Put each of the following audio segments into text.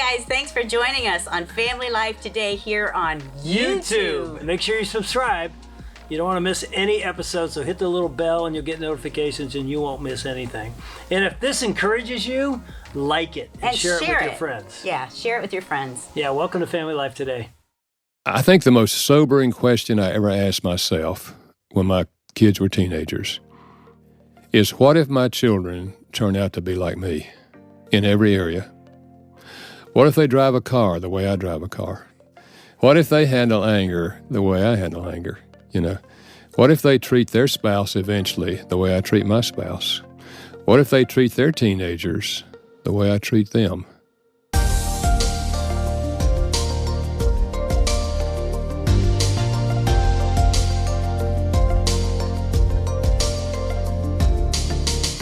guys, thanks for joining us on Family Life today here on YouTube. Make sure you subscribe. You don't want to miss any episodes, so hit the little bell and you'll get notifications and you won't miss anything. And if this encourages you, like it and share it with your friends. Yeah, share it with your friends. Yeah, welcome to Family Life today. I think the most sobering question I ever asked myself when my kids were teenagers is, what if my children turn out to be like me in every area? What if they drive a car the way I drive a car? What if they handle anger the way I handle anger? What if they treat their spouse eventually the way I treat my spouse? What if they treat their teenagers the way I treat them?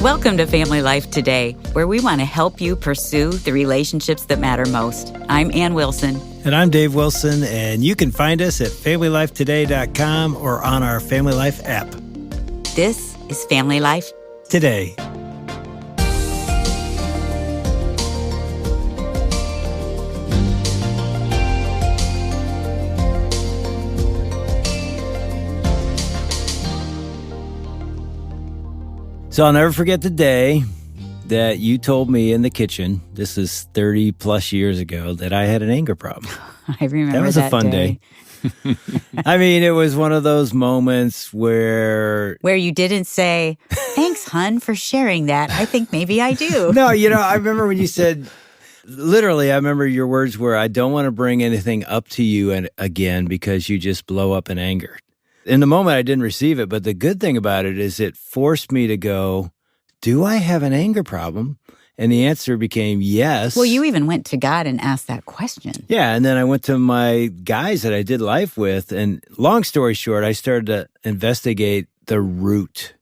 Welcome to Family Life Today, where we want to help you pursue the relationships that matter most. I'm Ann Wilson. And I'm Dave Wilson, and you can find us at FamilyLifeToday.com or on our Family Life app. This is Family Life Today. So I'll never forget the day that you told me in the kitchen, this is 30 plus years ago, that I had an anger problem. I remember that. That was a fun day. I mean, it was one of those moments where you didn't say, thanks, hun, for sharing that. I think maybe I do. No, I remember when you said, literally, I remember your words were, I don't want to bring anything up to you again because you just blow up in anger. In the moment, I didn't receive it, but the good thing about it is it forced me to go, do I have an anger problem? And the answer became yes. Well, you even went to God and asked that question. Yeah, and then I went to my guys that I did life with, and long story short, I started to investigate the root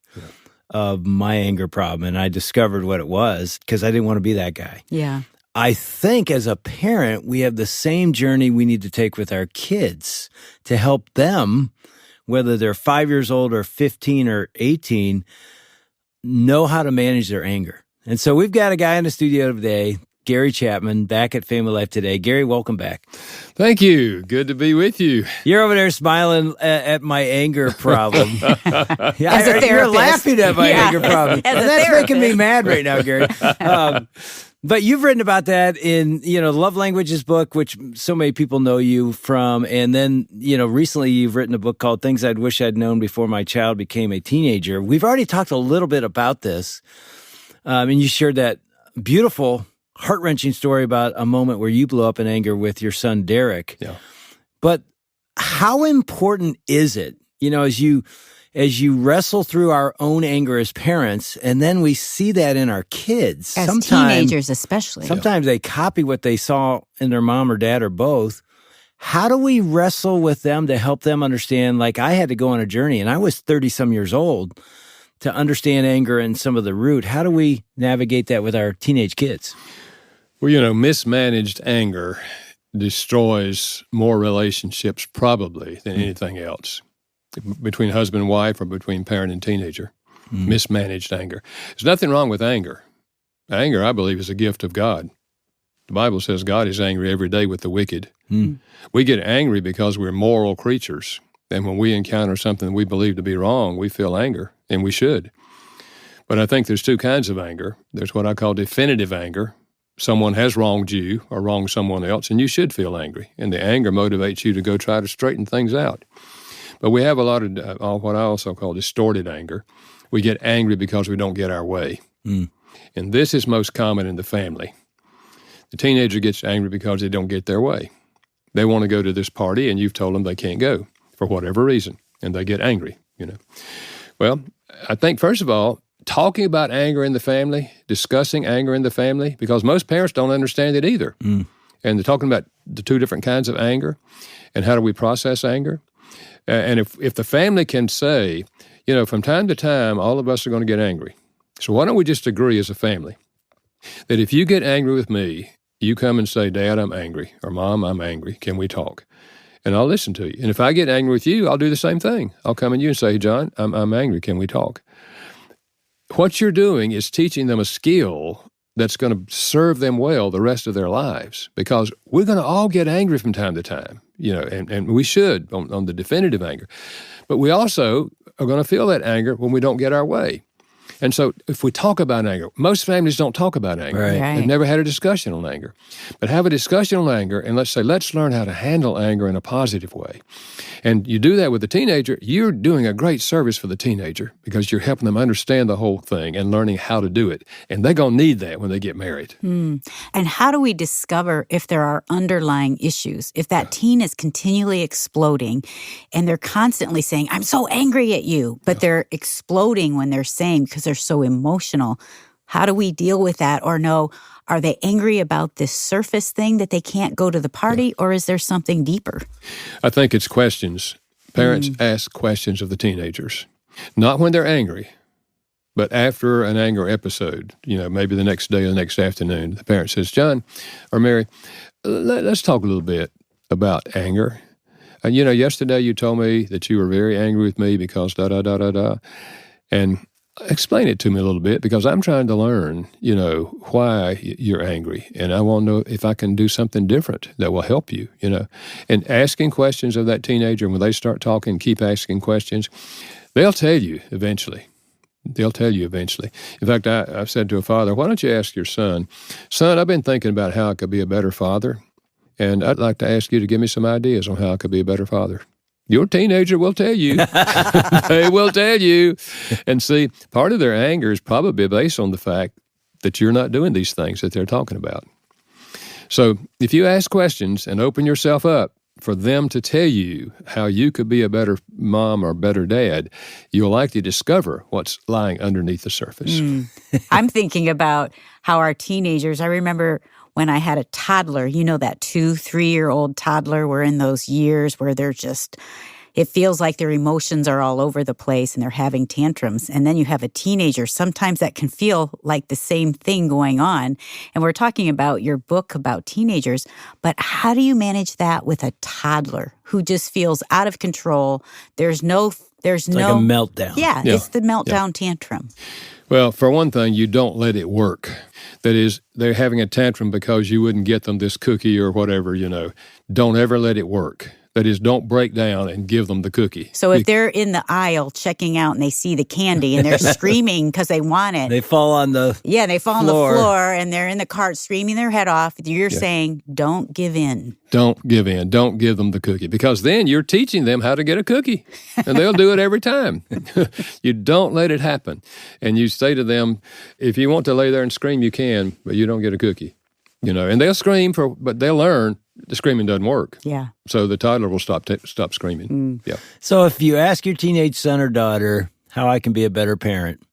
of my anger problem, and I discovered what it was because I didn't want to be that guy. Yeah. I think as a parent, we have the same journey we need to take with our kids to help them, whether they're 5 years old or 15 or 18, know how to manage their anger. And so we've got a guy in the studio today, Gary Chapman, back at Family Life Today. Gary, welcome back. Thank you. Good to be with you. You're over there smiling at my anger problem. As a therapist. You're laughing at my anger problem. As a That's therapist. making me mad right now, Gary. But you've written about that in, Love Languages book, which so many people know you from. And then, recently you've written a book called Things I'd Wish I'd Known Before My Child Became a Teenager. We've already talked a little bit about this. And you shared that beautiful, heart-wrenching story about a moment where you blew up in anger with your son, Derek. Yeah. But how important is it, as you wrestle through our own anger as parents, and then we see that in our kids. As teenagers especially. Sometimes they copy what they saw in their mom or dad or both. How do we wrestle with them to help them understand, like I had to go on a journey, and I was 30-some years old, to understand anger and some of the root? How do we navigate that with our teenage kids? Well, mismanaged anger destroys more relationships probably than anything else. Between husband and wife or between parent and teenager, mismanaged anger. There's nothing wrong with anger. Anger, I believe, is a gift of God. The Bible says God is angry every day with the wicked. We get angry because we're moral creatures. And when we encounter something we believe to be wrong, we feel anger, and we should. But I think there's two kinds of anger. There's what I call definitive anger. Someone has wronged you or wronged someone else, and you should feel angry. And the anger motivates you to go try to straighten things out. But we have a lot of what I also call distorted anger. We get angry because we don't get our way. And this is most common in the family. The teenager gets angry because they don't get their way. They want to go to this party, and you've told them they can't go for whatever reason, and they get angry, Well, I think, first of all, talking about anger in the family, discussing anger in the family, because most parents don't understand it either. And they're talking about the two different kinds of anger and how do we process anger. And if the family can say, from time to time, all of us are going to get angry. So why don't we just agree as a family that if you get angry with me, you come and say, Dad, I'm angry, or Mom, I'm angry. Can we talk? And I'll listen to you. And if I get angry with you, I'll do the same thing. I'll come to you and say, John, I'm angry. Can we talk? What you're doing is teaching them a skill that's going to serve them well the rest of their lives, because we're going to all get angry from time to time, and we should on the definitive anger. But we also are going to feel that anger when we don't get our way. And so if we talk about anger, most families don't talk about anger. Right. They've never had a discussion on anger. But have a discussion on anger, and let's learn how to handle anger in a positive way. And you do that with the teenager, you're doing a great service for the teenager, because you're helping them understand the whole thing and learning how to do it. And they're going to need that when they get married. And how do we discover if there are underlying issues? If that teen is continually exploding and they're constantly saying, I'm so angry at you, but they're exploding when they're saying, because they're so emotional. How do we deal with that? Or no, are they angry about this surface thing that they can't go to the party, or is there something deeper? I think it's questions. Parents ask questions of the teenagers, not when they're angry, but after an anger episode, maybe the next day or the next afternoon. The parent says, John or Mary, let's talk a little bit about anger. And, yesterday you told me that you were very angry with me because da-da-da-da-da. And explain it to me a little bit, because I'm trying to learn, why you're angry. And I want to know if I can do something different that will help you, And asking questions of that teenager, when they start talking, keep asking questions, they'll tell you eventually. In fact, I've said to a father, why don't you ask your son, I've been thinking about how I could be a better father, and I'd like to ask you to give me some ideas on how I could be a better father. Your teenager will tell you. They will tell you. And see, part of their anger is probably based on the fact that you're not doing these things that they're talking about. So if you ask questions and open yourself up for them to tell you how you could be a better mom or better dad, you'll likely discover what's lying underneath the surface. I'm thinking about how our teenagers, I remember when I had a toddler, that 2-3-year-old toddler, we're in those years where they're just, it feels like their emotions are all over the place and they're having tantrums. And then you have a teenager. Sometimes that can feel like the same thing going on. And we're talking about your book about teenagers, but how do you manage that with a toddler who just feels out of control? There's like a meltdown. Yeah, it's the meltdown tantrum. Well, for one thing, you don't let it work. That is, they're having a tantrum because you wouldn't get them this cookie or whatever, Don't ever let it work. That is, don't break down and give them the cookie. So if they're in the aisle checking out and they see the candy and they're screaming because they want it. They fall on the on the floor and they're in the cart screaming their head off. You're saying, don't give in. Don't give in. Don't give them the cookie, because then you're teaching them how to get a cookie, and they'll do it every time. You don't let it happen. And you say to them, if you want to lay there and scream, you can, but you don't get a cookie. And they'll scream but they'll learn the screaming doesn't work. Yeah. So the toddler will stop screaming. Yeah. So if you ask your teenage son or daughter how I can be a better parent,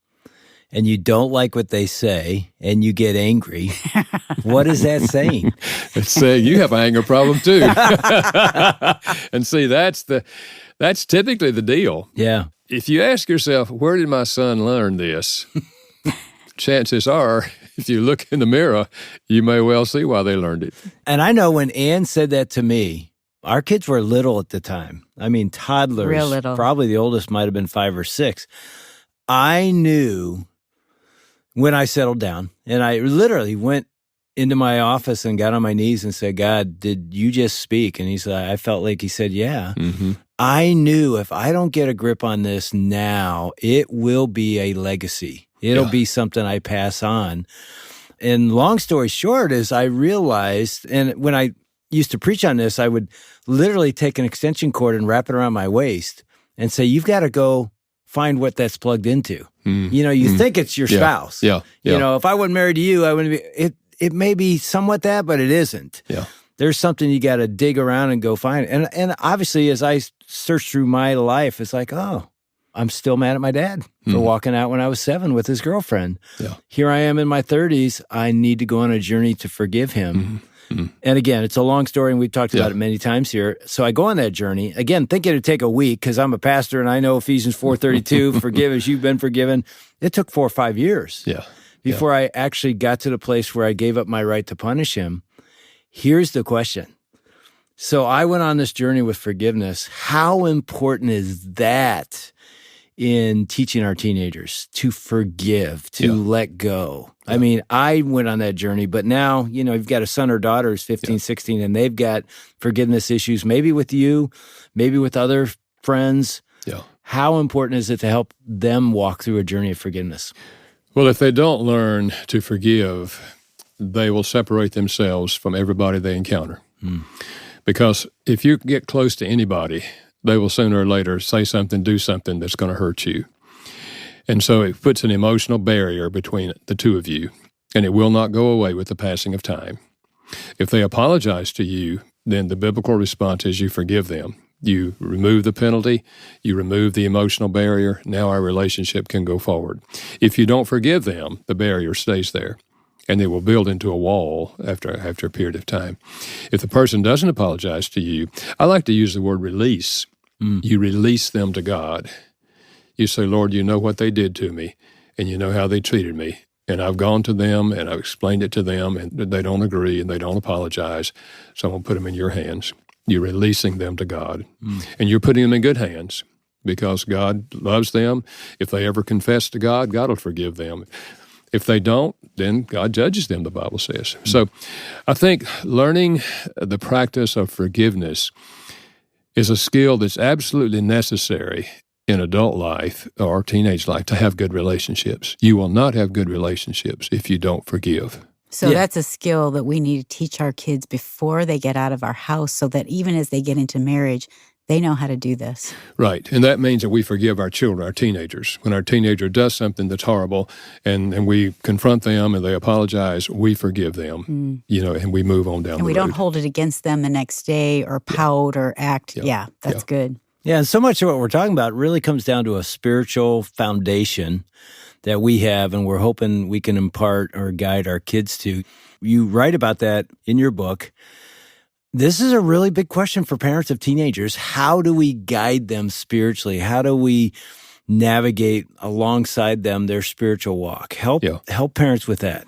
and you don't like what they say, and you get angry, what is that saying? It's saying you have an anger problem too. And see, that's typically the deal. Yeah. If you ask yourself, where did my son learn this? Chances are, if you look in the mirror, you may well see why they learned it. And I know when Ann said that to me, our kids were little at the time. I mean, toddlers. Real little. Probably the oldest might have been 5 or 6. I knew when I settled down, and I literally went into my office and got on my knees and said, God, did you just speak? And he said, I felt like he said, yeah. Mm-hmm. I knew if I don't get a grip on this now, it will be a legacy. It'll be something I pass on. And long story short is I realized, and when I used to preach on this, I would literally take an extension cord and wrap it around my waist and say, you've got to go find what that's plugged into. You think it's your spouse. Yeah. If I wasn't married to you, I wouldn't be, it may be somewhat that, but it isn't. Yeah. There's something you got to dig around and go find. And obviously, as I search through my life, it's like, oh, I'm still mad at my dad for walking out when I was 7 with his girlfriend. Yeah. Here I am in my 30s. I need to go on a journey to forgive him. And again, it's a long story, and we've talked about it many times here. So I go on that journey, again, thinking it'd take a week because I'm a pastor and I know Ephesians 4:32, forgive as you've been forgiven. It took 4 or 5 years before I actually got to the place where I gave up my right to punish him. Here's the question. So I went on this journey with forgiveness. How important is that in teaching our teenagers to forgive, to let go. Yeah. I mean, I went on that journey, but now, you've got a son or daughter who's 15, 16, and they've got forgiveness issues, maybe with you, maybe with other friends. Yeah. How important is it to help them walk through a journey of forgiveness? Well, if they don't learn to forgive, they will separate themselves from everybody they encounter. Because if you get close to anybody, they will sooner or later say something, do something that's going to hurt you. And so it puts an emotional barrier between the two of you, and it will not go away with the passing of time. If they apologize to you, then the biblical response is you forgive them. You remove the penalty, you remove the emotional barrier, now our relationship can go forward. If you don't forgive them, the barrier stays there, and it will build into a wall after a period of time. If the person doesn't apologize to you, I like to use the word release. You release them to God. You say, Lord, you know what they did to me, and you know how they treated me, and I've gone to them, and I've explained it to them, and they don't agree, and they don't apologize, so I'm going to put them in your hands. You're releasing them to God, and you're putting them in good hands because God loves them. If they ever confess to God, God will forgive them. If they don't, then God judges them, the Bible says. So I think learning the practice of forgiveness is a skill that's absolutely necessary in adult life or teenage life to have good relationships. You will not have good relationships if you don't forgive. So that's a skill that we need to teach our kids before they get out of our house so that even as they get into marriage, they know how to do this. Right. And that means that we forgive our children, our teenagers. When our teenager does something that's horrible and we confront them and they apologize, we forgive them, and we move on down the road. And we don't hold it against them the next day or pout or act. Yeah, that's good. Yeah, and so much of what we're talking about really comes down to a spiritual foundation that we have, and we're hoping we can impart or guide our kids to. You write about that in your book. This is a really big question for parents of teenagers. How do we guide them spiritually? How do we navigate alongside them their spiritual walk? Help parents with that.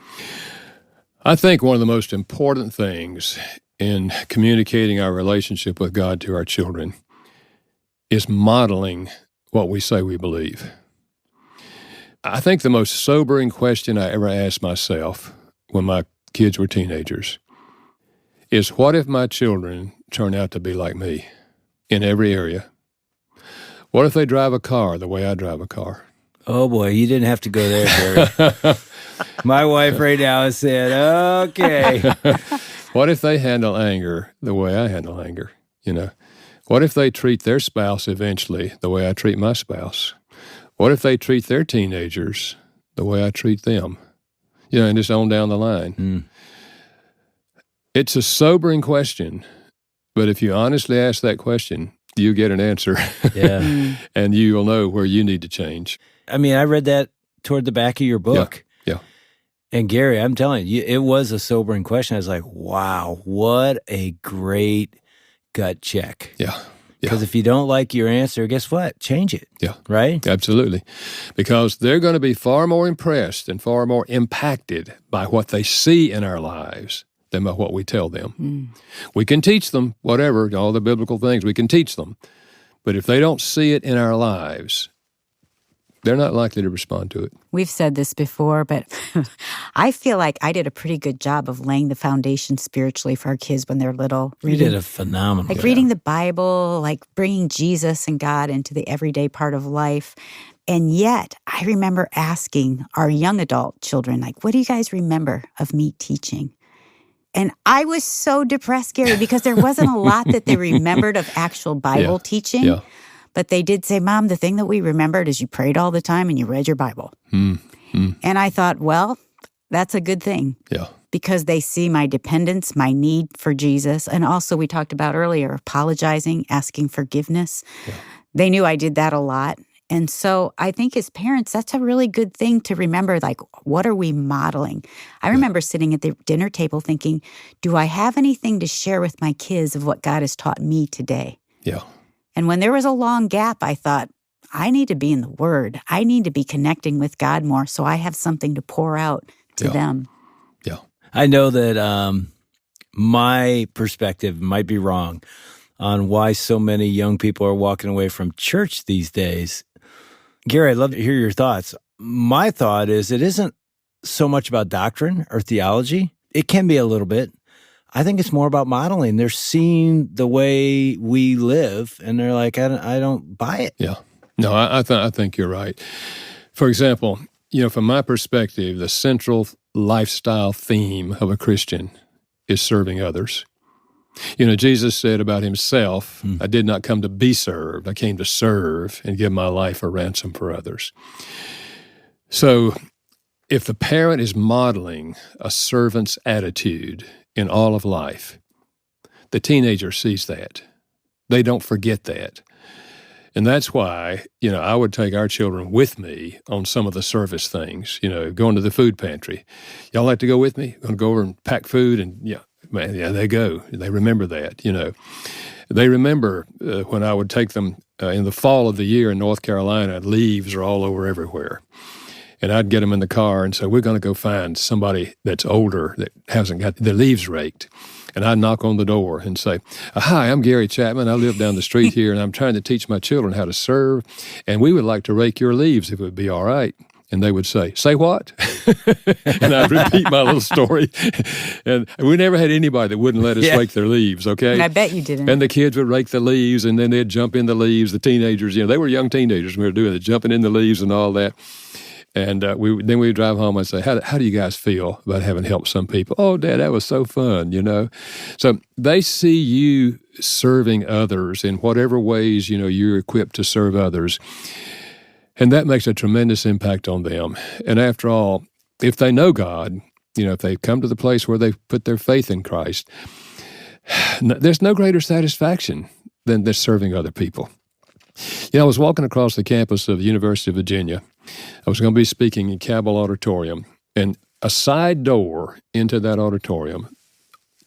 I think one of the most important things in communicating our relationship with God to our children is modeling what we say we believe. I think the most sobering question I ever asked myself when my kids were teenagers is, what if my children turn out to be like me in every area? What if they drive a car the way I drive a car? Oh, boy, you didn't have to go there, Gary. My wife right now has said, okay. What if they handle anger the way I handle anger? What if they treat their spouse eventually the way I treat my spouse? What if they treat their teenagers the way I treat them? And just on down the line. It's a sobering question, but if you honestly ask that question, you get an answer. Yeah. And you will know where you need to change. I mean, I read that toward the back of your book. Yeah. And Gary, I'm telling you, it was a sobering question. I was like, wow, what a great gut check. Yeah. Because if you don't like your answer, guess what? Change it. Yeah. Right? Absolutely. Because they're going to be far more impressed and far more impacted by what they see in our lives than by what we tell them. We can teach them whatever, all the biblical things, we can teach them. But if they don't see it in our lives, they're not likely to respond to it. We've said this before, but I feel like I did a pretty good job of laying the foundation spiritually for our kids when they're little. You did a phenomenal job. Reading the Bible, bringing Jesus and God into the everyday part of life. And yet, I remember asking our young adult children, what do you guys remember of me teaching? And I was so depressed, Gary, because there wasn't a lot that they remembered of actual Bible teaching. Yeah. But they did say, Mom, the thing that we remembered is you prayed all the time and you read your Bible. And I thought, well, that's a good thing. Yeah. Because they see my dependence, my need for Jesus. And also, we talked about earlier, apologizing, asking forgiveness. Yeah. They knew I did that a lot. And so I think as parents, that's a really good thing to remember, what are we modeling? I remember sitting at the dinner table thinking, do I have anything to share with my kids of what God has taught me today? Yeah. And when there was a long gap, I thought, I need to be in the Word. I need to be connecting with God more so I have something to pour out to them. Yeah. I know that my perspective might be wrong on why so many young people are walking away from church these days. Gary, I'd love to hear your thoughts. My thought is it isn't so much about doctrine or theology. It can be a little bit. I think it's more about modeling. They're seeing the way we live, and they're like, I don't buy it. Yeah. No, I think you're right. For example, from my perspective, the central lifestyle theme of a Christian is serving others. Jesus said about himself, I did not come to be served. I came to serve and give my life a ransom for others. So if the parent is modeling a servant's attitude in all of life, the teenager sees that. They don't forget that. And that's why, I would take our children with me on some of the service things, going to the food pantry. Y'all like to go with me? Going to go over and pack food? And they go. They remember that, They remember when I would take them in the fall of the year in North Carolina, leaves are all over everywhere. And I'd get them in the car and say, we're going to go find somebody that's older that hasn't got their leaves raked. And I'd knock on the door and say, hi, I'm Gary Chapman. I live down the street here, and I'm trying to teach my children how to serve, and we would like to rake your leaves if it would be all right. And they would say what? And I'd repeat my little story. And we never had anybody that wouldn't let us rake their leaves, okay? And I bet you didn't. And the kids would rake the leaves, and then they'd jump in the leaves. The teenagers, they were young teenagers when we were doing it, jumping in the leaves and all that. And then we would drive home and say, how do you guys feel about having helped some people? Oh, Dad, that was so fun, So they see you serving others in whatever ways, you're equipped to serve others. And that makes a tremendous impact on them. And after all, if they know God, if they've come to the place where they've put their faith in Christ, there's no greater satisfaction than this serving other people. I was walking across the campus of the University of Virginia. I was going to be speaking in Cabell Auditorium, and a side door into that auditorium,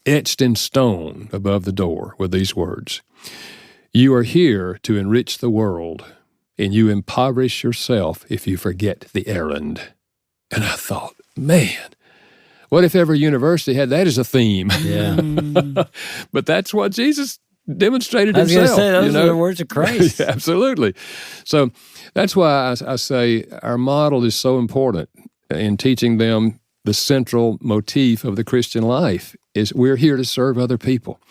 etched in stone above the door, were these words: "You are here to enrich the world, and you impoverish yourself if you forget the errand." And I thought, man, what if every university had that as a theme? Yeah. But that's what Jesus demonstrated I was himself. going to say, those are the words of Christ. Yeah, absolutely. So that's why I say our model is so important in teaching them the central motif of the Christian life is we're here to serve other people.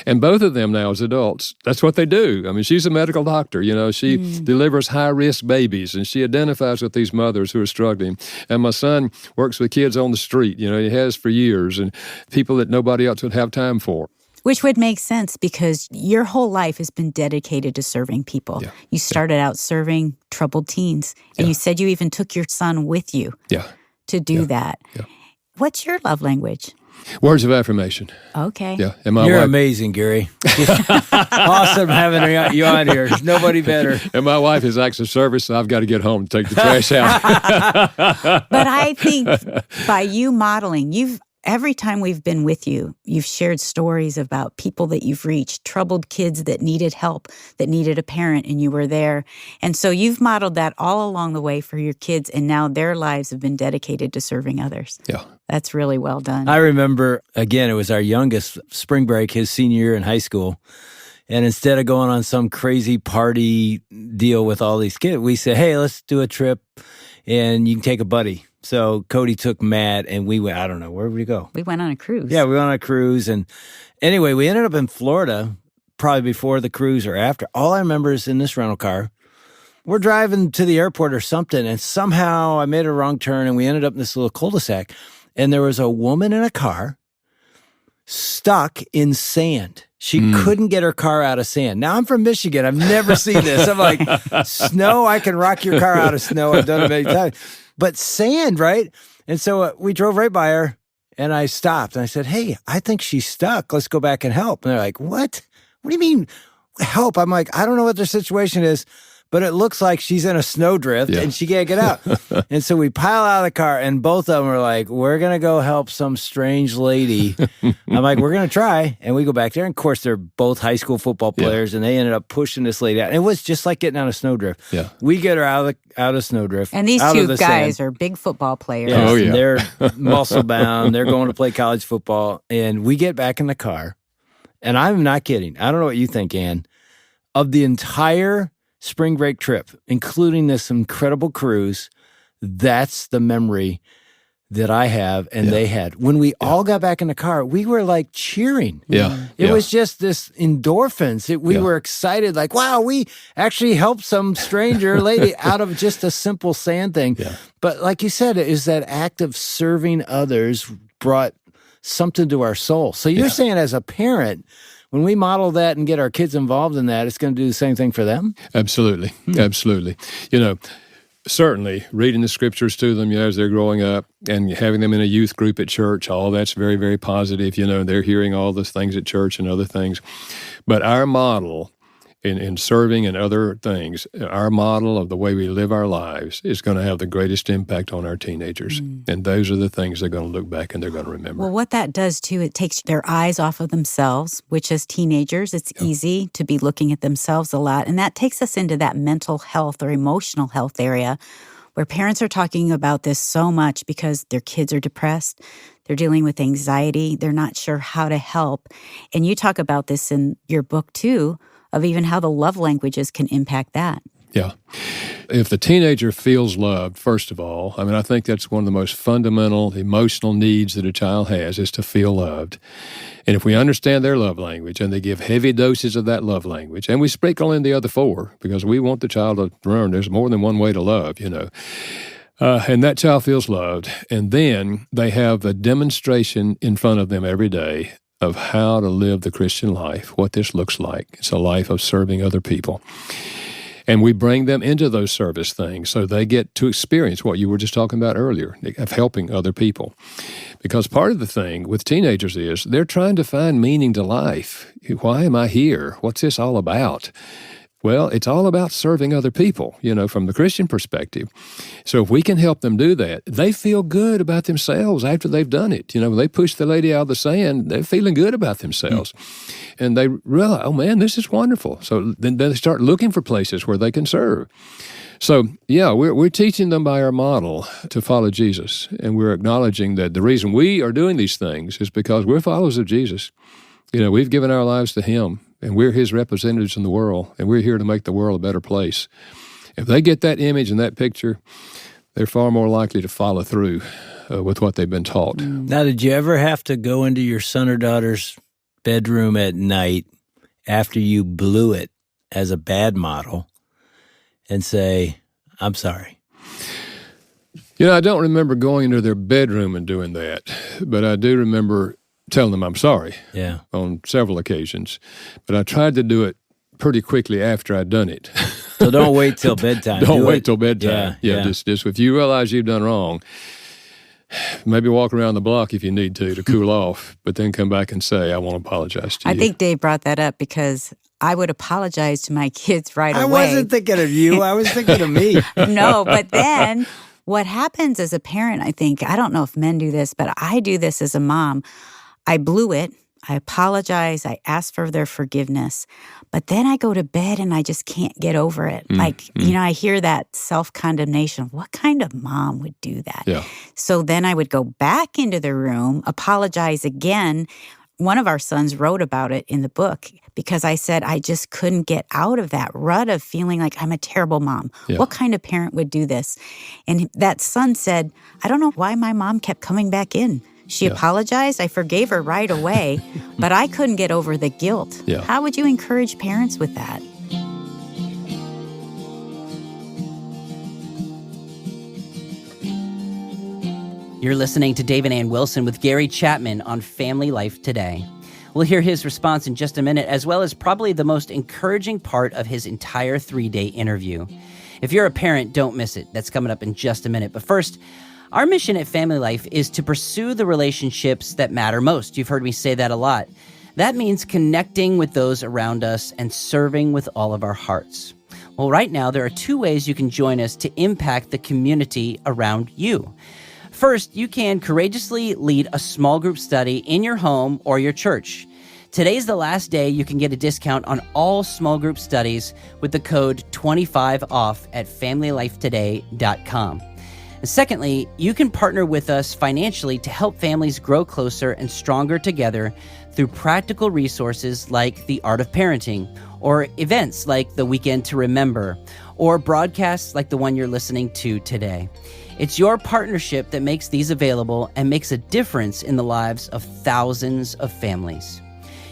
And both of them now as adults, that's what they do. I mean, she's a medical doctor, she delivers high-risk babies, and she identifies with these mothers who are struggling. And my son works with kids on the street, he has for years, and people that nobody else would have time for. Which would make sense because your whole life has been dedicated to serving people. Yeah. You started out serving troubled teens, and you said you even took your son with you to do that. Yeah. What's your love language? Words of affirmation. Okay. Yeah. And my You're wife, amazing, Gary. Awesome having you on here. There's nobody better. And my wife is acts of service, so I've got to get home and take the trash out. But I think by you modeling, every time we've been with you, you've shared stories about people that you've reached, troubled kids that needed help, that needed a parent, and you were there. And so you've modeled that all along the way for your kids, and now their lives have been dedicated to serving others. Yeah. That's really well done. I remember, again, it was our youngest spring break, his senior year in high school. And instead of going on some crazy party deal with all these kids, we said, hey, let's do a trip, and you can take a buddy. So Cody took Matt, and we went, I don't know, where did we go? We went on a cruise. Yeah, we went on a cruise. And anyway, we ended up in Florida, probably before the cruise or after. All I remember is in this rental car, we're driving to the airport or something, and somehow I made a wrong turn, and we ended up in this little cul-de-sac. And there was a woman in a car stuck in sand. She couldn't get her car out of sand. Now, I'm from Michigan. I've never seen this. I'm like, snow, I can rock your car out of snow. I've done it many times. But sand, right? And so we drove right by her, and I stopped. And I said, hey, I think she's stuck. Let's go back and help. And they're like, what? What do you mean help? I'm like, I don't know what their situation is, but it looks like she's in a snowdrift and she can't get out. And so we pile out of the car, and both of them are like, we're going to go help some strange lady. I'm like, we're going to try. And we go back there. And of course, they're both high school football players, and they ended up pushing this lady out. And it was just like getting out of snowdrift. Yeah. We get her out of snowdrift. And these two guys are big football players. Yes, Oh, yeah. They're muscle bound. They're going to play college football. And we get back in the car. And I'm not kidding. I don't know what you think, Ann. Of the entire spring break trip, including this incredible cruise, that's the memory that I have and they had. When we all got back in the car, we were like cheering. It was just this endorphins. We were excited, like, wow, we actually helped some stranger lady out of just a simple sand thing. But like you said, it is that act of serving others brought something to our soul. So you're saying as a parent, when we model that and get our kids involved in that, it's going to do the same thing for them? Absolutely. Absolutely. Certainly, reading the scriptures to them, as they're growing up, and having them in a youth group at church, all that's very, very positive. They're hearing all those things at church and other things. But our model in serving and other things, our model of the way we live our lives is going to have the greatest impact on our teenagers. And those are the things they're going to look back and they're going to remember. Well, what that does, too, it takes their eyes off of themselves, which as teenagers, it's easy to be looking at themselves a lot. And that takes us into that mental health or emotional health area where parents are talking about this so much because their kids are depressed. They're dealing with anxiety. They're not sure how to help. And you talk about this in your book, too, of even how the love languages can impact that. Yeah. If the teenager feels loved, first of all, I think that's one of the most fundamental emotional needs that a child has is to feel loved. And if we understand their love language and they give heavy doses of that love language, and we sprinkle in the other 4 because we want the child to learn there's more than one way to love, and that child feels loved. And then they have a demonstration in front of them every day of how to live the Christian life, what this looks like. It's a life of serving other people. And we bring them into those service things so they get to experience what you were just talking about earlier, of helping other people. Because part of the thing with teenagers is they're trying to find meaning to life. Why am I here? What's this all about? Well, it's all about serving other people, from the Christian perspective. So if we can help them do that, they feel good about themselves after they've done it. When they push the lady out of the sand, they're feeling good about themselves. And they realize, oh, man, this is wonderful. So then they start looking for places where they can serve. So, we're teaching them by our model to follow Jesus. And we're acknowledging that the reason we are doing these things is because we're followers of Jesus. We've given our lives to Him. And we're His representatives in the world, and we're here to make the world a better place. If they get that image and that picture, they're far more likely to follow through with what they've been taught. Now, did you ever have to go into your son or daughter's bedroom at night after you blew it as a bad model and say, I'm sorry? I don't remember going into their bedroom and doing that, but I do remember telling them I'm sorry on several occasions. But I tried to do it pretty quickly after I'd done it. So don't wait till bedtime. Don't wait till bedtime. Just if you realize you've done wrong, maybe walk around the block if you need to cool off, but then come back and say, I want to apologize to you. I think Dave brought that up because I would apologize to my kids right away. I wasn't thinking of you. I was thinking of me. No, but then what happens as a parent, I think, I don't know if men do this, but I do this as a mom. I blew it. I apologize. I ask for their forgiveness. But then I go to bed and I just can't get over it. I hear that self-condemnation. What kind of mom would do that? Yeah. So then I would go back into the room, apologize again. One of our sons wrote about it in the book because I said I just couldn't get out of that rut of feeling like I'm a terrible mom. Yeah. What kind of parent would do this? And that son said, I don't know why my mom kept coming back in. She apologized. I forgave her right away, but I couldn't get over the guilt. Yeah. How would you encourage parents with that? You're listening to Dave and Ann Wilson with Gary Chapman on Family Life Today. We'll hear his response in just a minute, as well as probably the most encouraging part of his entire 3-day interview. If you're a parent, don't miss it. That's coming up in just a minute. But first, our mission at Family Life is to pursue the relationships that matter most. You've heard me say that a lot. That means connecting with those around us and serving with all of our hearts. Well, right now, there are 2 ways you can join us to impact the community around you. First, you can courageously lead a small group study in your home or your church. Today's the last day you can get a discount on all small group studies with the code 25OFF at FamilyLifeToday.com. And secondly, you can partner with us financially to help families grow closer and stronger together through practical resources like The Art of Parenting, or events like The Weekend to Remember, or broadcasts like the one you're listening to today. It's your partnership that makes these available and makes a difference in the lives of thousands of families.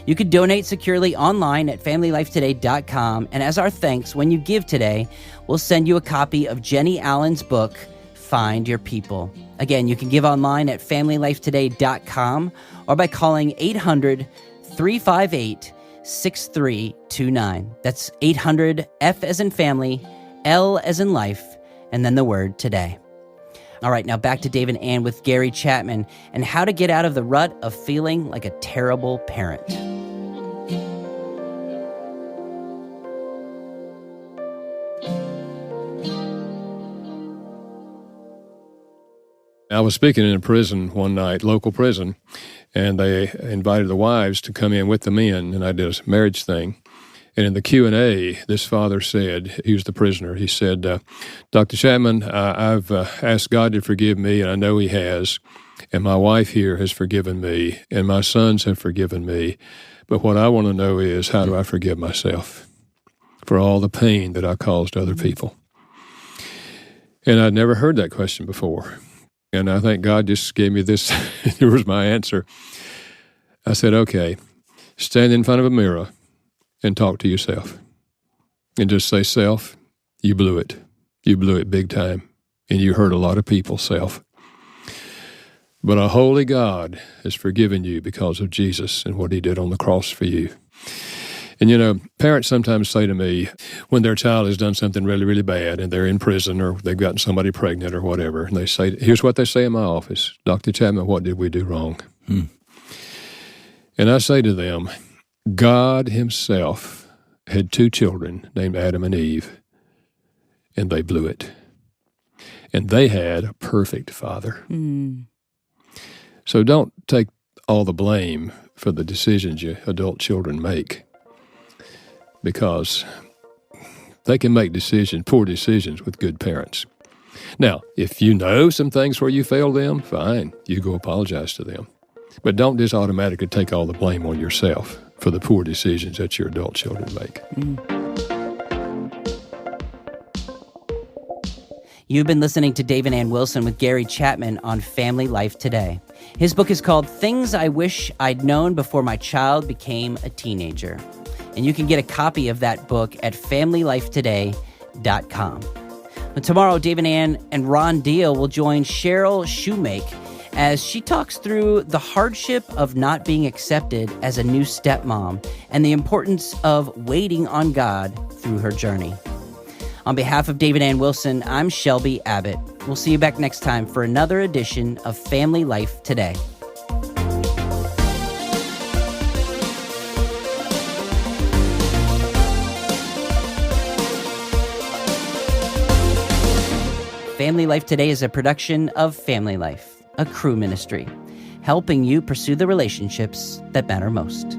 You can donate securely online at FamilyLifeToday.com, and as our thanks, when you give today, we'll send you a copy of Jenny Allen's book, Find Your People. Again, you can give online at FamilyLifeToday.com or by calling 800-358-6329. That's 800, F as in family, L as in life, and then the word today. All right, now back to Dave and Ann with Gary Chapman and how to get out of the rut of feeling like a terrible parent. I was speaking in a prison one night, local prison, and they invited the wives to come in with the men, and I did a marriage thing. And in the Q&A, this father said, he was the prisoner, he said, Dr. Chapman, I've asked God to forgive me, and I know he has, and my wife here has forgiven me, and my sons have forgiven me, but what I want to know is, how do I forgive myself for all the pain that I caused other people? And I'd never heard that question before. And I think God just gave me this. Here was my answer. I said, okay, stand in front of a mirror and talk to yourself. And just say, self, you blew it. You blew it big time. And you hurt a lot of people, self. But a holy God has forgiven you because of Jesus and what he did on the cross for you. And, you know, parents sometimes say to me, when their child has done something really, really bad and they're in prison or they've gotten somebody pregnant or whatever, and they say, here's what they say in my office, Dr. Chapman, what did we do wrong? And I say to them, God himself had two children named Adam and Eve, and they blew it. And they had a perfect father. So don't take all the blame for the decisions your adult children make, because they can make poor decisions with good parents. Now, if you know some things where you failed them, fine, you go apologize to them. But don't just automatically take all the blame on yourself for the poor decisions that your adult children make. You've been listening to Dave and Ann Wilson with Gary Chapman on Family Life Today. His book is called Things I Wish I'd Known Before My Child Became a Teenager. And you can get a copy of that book at FamilyLifeToday.com. But tomorrow, Dave and Ann and Ron Deal will join Cheryl Shoemake as she talks through the hardship of not being accepted as a new stepmom and the importance of waiting on God through her journey. On behalf of Dave and Ann Wilson, I'm Shelby Abbott. We'll see you back next time for another edition of Family Life Today. Family Life Today is a production of Family Life, a Crew ministry, helping you pursue the relationships that matter most.